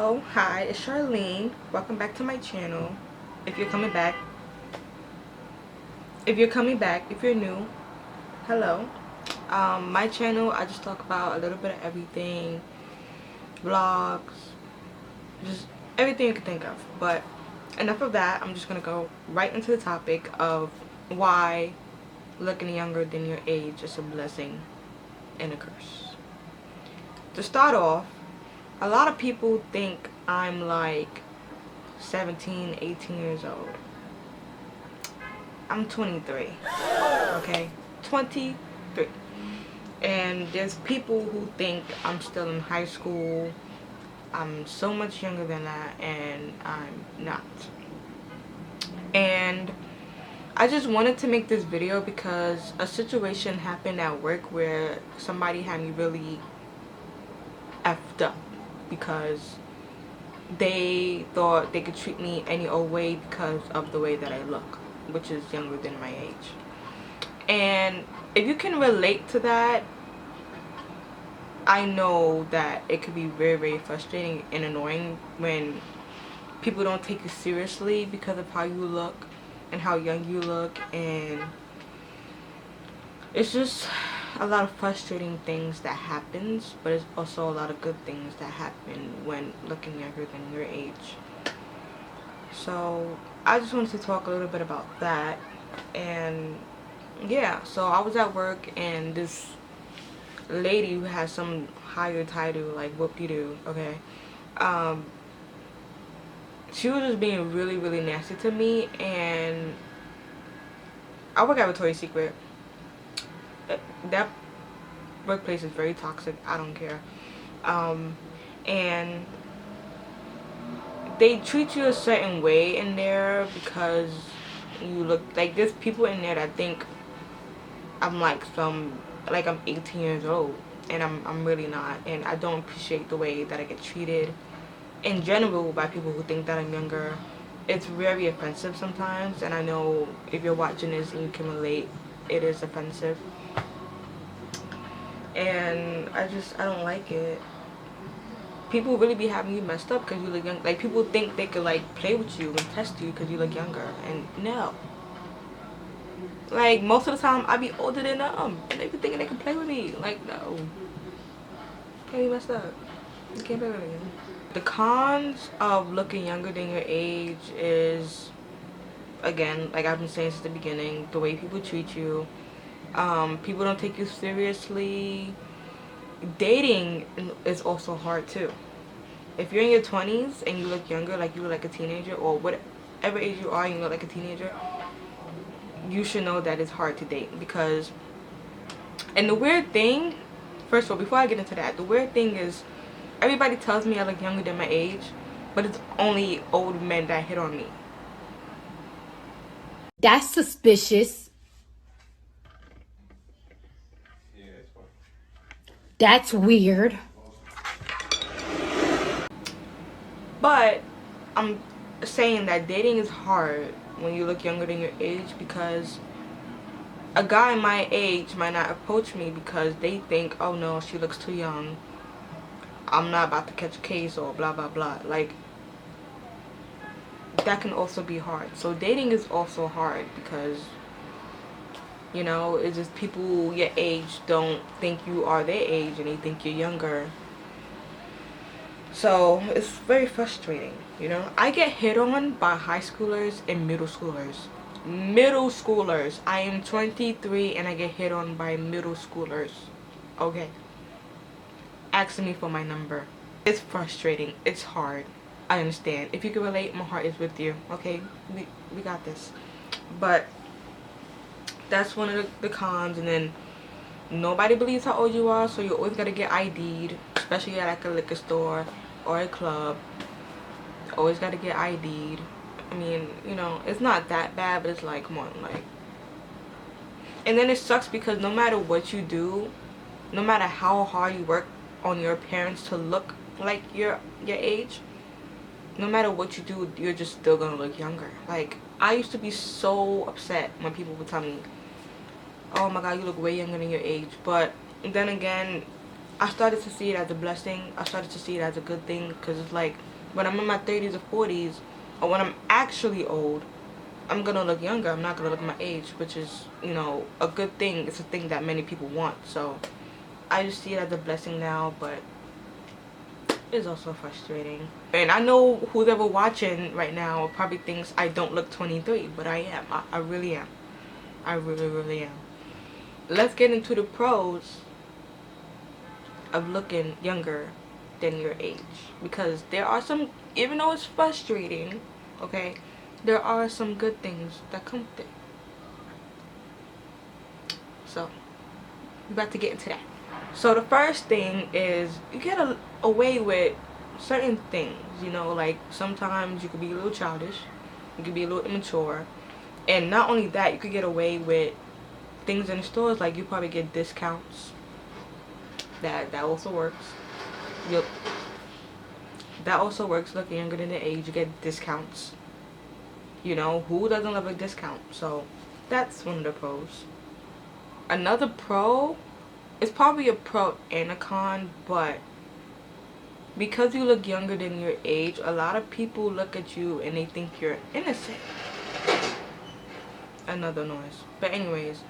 Hello, hi, it's Charlene. Welcome back to my channel. If you're coming back, if you're new, hello. My channel, I just talk about a little bit of everything, vlogs, just everything you can think of. But enough of that. I'm just gonna go right into the topic of why looking younger than your age is a blessing and a curse. To start off, a lot of people think I'm like 17, 18 years old. I'm 23, okay? 23. And there's people who think I'm still in high school. I'm so much younger than that, and I'm not. And I just wanted to make this video because a situation happened at work where somebody had me really effed up because they thought they could treat me any old way because of the way that I look, which is younger than my age. And if you can relate to that, I know that it could be very, very frustrating and annoying when people don't take you seriously because of how you look and how young you look. And it's just a lot of frustrating things that happens, but it's also a lot of good things that happen when looking younger than your age. So I just wanted to talk a little bit about that. And yeah, so I was at work and this lady who has some higher title, like whoop-de-doo, okay, she was just being really, really nasty to me. And I work at Victoria's Secret. That workplace is very toxic. I don't care. And they treat you a certain way in there because you look like, there's people in there that think I'm like I'm 18 years old, and I'm really not. And I don't appreciate the way that I get treated in general by people who think that I'm younger. It's very offensive sometimes, and I know if you're watching this and you can relate, it is offensive. And I don't like it. People really be having you messed up because you look young. Like, people think they could like play with you and test you because you look younger, and no. Like, most of the time I be older than them, and they be thinking they can play with me. Like, no, can't be messed up. You can't play with me. The cons of looking younger than your age is, again, like I've been saying since the beginning, the way people treat you. People don't take you seriously. Dating is also hard too. If you're in your 20s and you look younger, like you look like a teenager, or whatever age you are and you look like a teenager, you should know that it's hard to date. Because, and the weird thing, first of all, before I get into that, the weird thing is everybody tells me I look younger than my age, but it's only old men that hit on me. That's suspicious. That's weird. But I'm saying that dating is hard when you look younger than your age, because a guy my age might not approach me because they think, oh no, she looks too young, I'm not about to catch a case, or blah blah blah. Like, that can also be hard. So dating is also hard because, you know, it's just people your age don't think you are their age and they think you're younger. So it's very frustrating, you know. I get hit on by high schoolers and middle schoolers. Middle schoolers. I am 23 and I get hit on by middle schoolers. Okay. Asking me for my number. It's frustrating. It's hard. I understand. If you can relate, my heart is with you. Okay? We got this. But that's one of the cons. And then nobody believes how old you are, so you always gotta get ID'd, especially at like a liquor store or a club. Always gotta get ID'd. I mean, you know, it's not that bad, but it's like, come on, like. And then it sucks because no matter what you do, no matter how hard you work on your parents to look like your age, no matter what you do, you're just still gonna look younger. Like, I used to be so upset when people would tell me, oh my god, you look way younger than your age. But then again, I started to see it as a blessing. I started to see it as a good thing, because it's like, when I'm in my 30s or 40s, or when I'm actually old, I'm gonna look younger. I'm not gonna look my age, which is, you know, a good thing. It's a thing that many people want. So I just see it as a blessing now, but it's also frustrating. And I know who's ever watching right now probably thinks I don't look 23, but I am. I really am. I really, really am. Let's get into the pros of looking younger than your age, because there are some, even though it's frustrating, okay, there are some good things that come with it. So we're about to get into that. So the first thing is you get away with certain things, you know, like sometimes you could be a little childish, you could be a little immature, and not only that, you could get away with things in the stores, like you probably get discounts. That also works. Yep. That also works. Looking younger than the age, you get discounts. You know, who doesn't love a discount? So that's one of the pros. Another pro, it's probably a pro and a con, but because you look younger than your age, a lot of people look at you and they think you're innocent. Another noise. But anyways,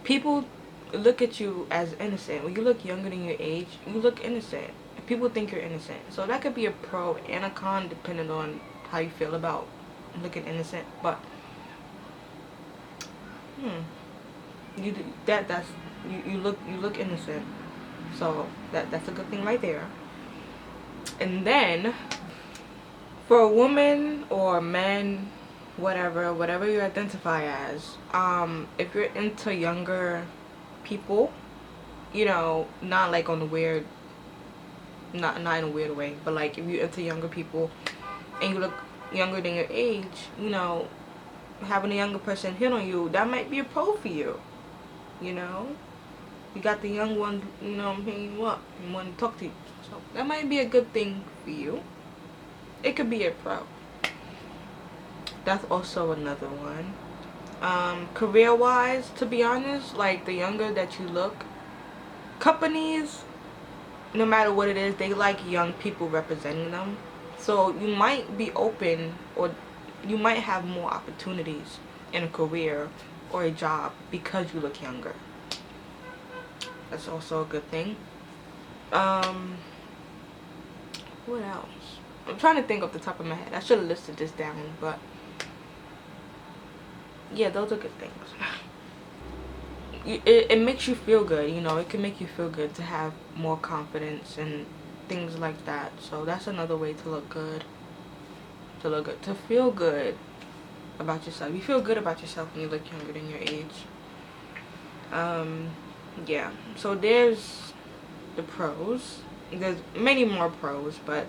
people look at you as innocent. When you look younger than your age, you look innocent. People think you're innocent. So that could be a pro and a con depending on how you feel about looking innocent. But you that's you look innocent. So that's a good thing right there. And then for a woman or men, whatever you identify as, if you're into younger people, you know, not like on the weird, not in a weird way, but like if you're into younger people and you look younger than your age, you know, having a younger person hit on you, that might be a pro for you. You know, you got the young one, you know, hitting you up and want to talk to you, so that might be a good thing for you. It could be a pro. That's also another one. Career wise, to be honest, like the younger that you look, companies, no matter what it is, they like young people representing them. So you might be open, or you might have more opportunities in a career or a job because you look younger. That's also a good thing. What else? I'm trying to think off the top of my head. I should have listed this down, but yeah, those are good things. It makes you feel good, you know. It can make you feel good to have more confidence and things like that. So that's another way to look good. To feel good about yourself. You feel good about yourself when you look younger than your age. Yeah. So there's the pros. There's many more pros, but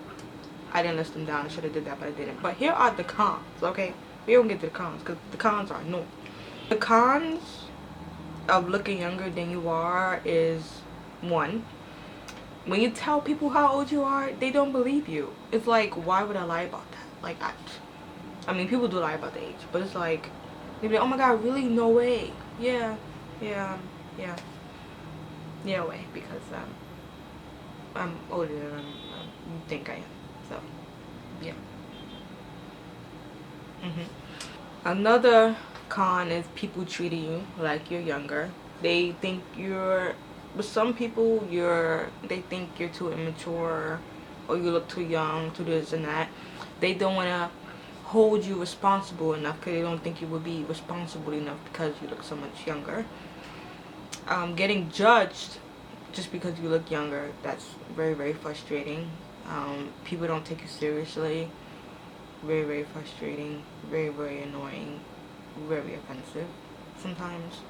I didn't list them down. I should have did that, but I didn't. But here are the cons, okay? We don't get to the cons because the cons are no. The cons of looking younger than you are is, one, when you tell people how old you are, they don't believe you. It's like, why would I lie about that? Like, I mean, people do lie about the age, but it's like, they'd be like, oh my god, really? No way. Yeah, yeah, yeah. Yeah, way, because I'm older than you think I am. So, yeah. Another con is people treating you like you're younger. They think you're, with some people, they think you're too immature, or you look too young to this and that. They don't want to hold you responsible enough because they don't think you will be responsible enough because you look so much younger. Getting judged just because you look younger, that's very, very frustrating. People don't take you seriously. Very, very frustrating. Very, very annoying. Very offensive sometimes.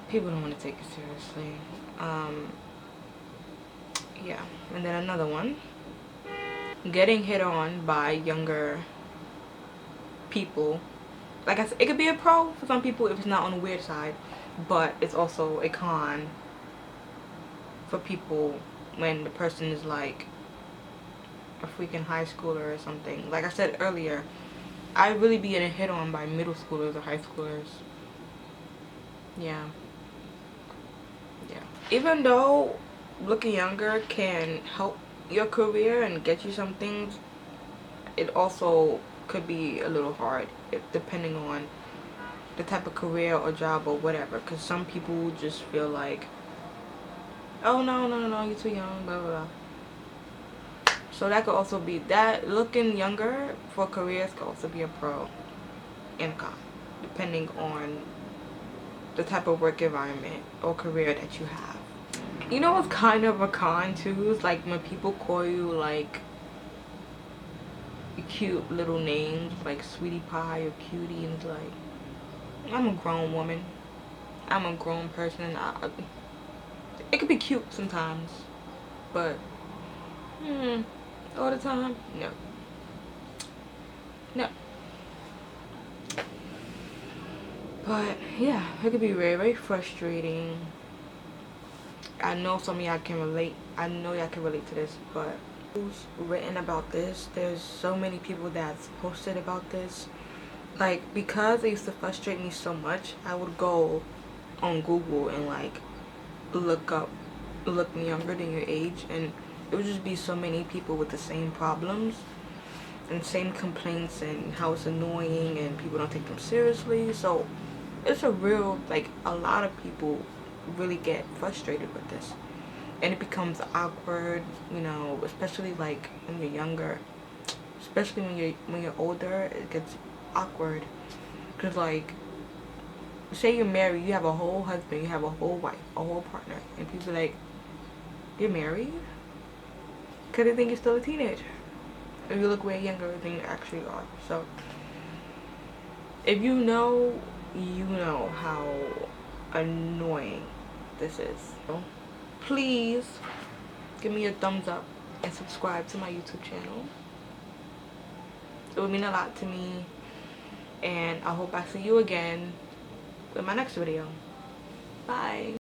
People don't want to take it seriously. Yeah. And then another one, getting hit on by younger people. Like I said, it could be a pro for some people if it's not on the weird side, but it's also a con for people when the person is like a freaking high schooler or something. Like I said earlier, I really be getting hit on by middle schoolers or high schoolers. Yeah. Yeah. Even though looking younger can help your career and get you some things, it also could be a little hard depending on the type of career or job or whatever, because some people just feel like, oh no no no no, you're too young, blah blah blah. So that could also be that. Looking younger for careers could also be a pro and a con, depending on the type of work environment or career that you have. You know what's kind of a con too is like when people call you like cute little names like sweetie pie or cutie, and it's like, I'm a grown woman, I'm a grown person. It could be cute sometimes, but all the time, no, no. But yeah, it could be very, very frustrating. I know some of y'all can relate. I know y'all can relate to this, but who's written about this? There's so many people that's posted about this. Like, because it used to frustrate me so much, I would go on Google and like look me younger than your age, and it would just be so many people with the same problems and same complaints and how it's annoying and people don't take them seriously. So it's a real, like, a lot of people really get frustrated with this, and it becomes awkward, you know, especially like when you're younger, especially when you're older. It gets awkward because, like, say you're married, you have a whole husband, you have a whole wife, a whole partner, and people are like, you're married, because they think you're still a teenager if you look way younger than you actually are. So if you know, you know how annoying this is. So please give me a thumbs up and subscribe to my YouTube channel. It would mean a lot to me, and I hope I see you again with my next video. Bye.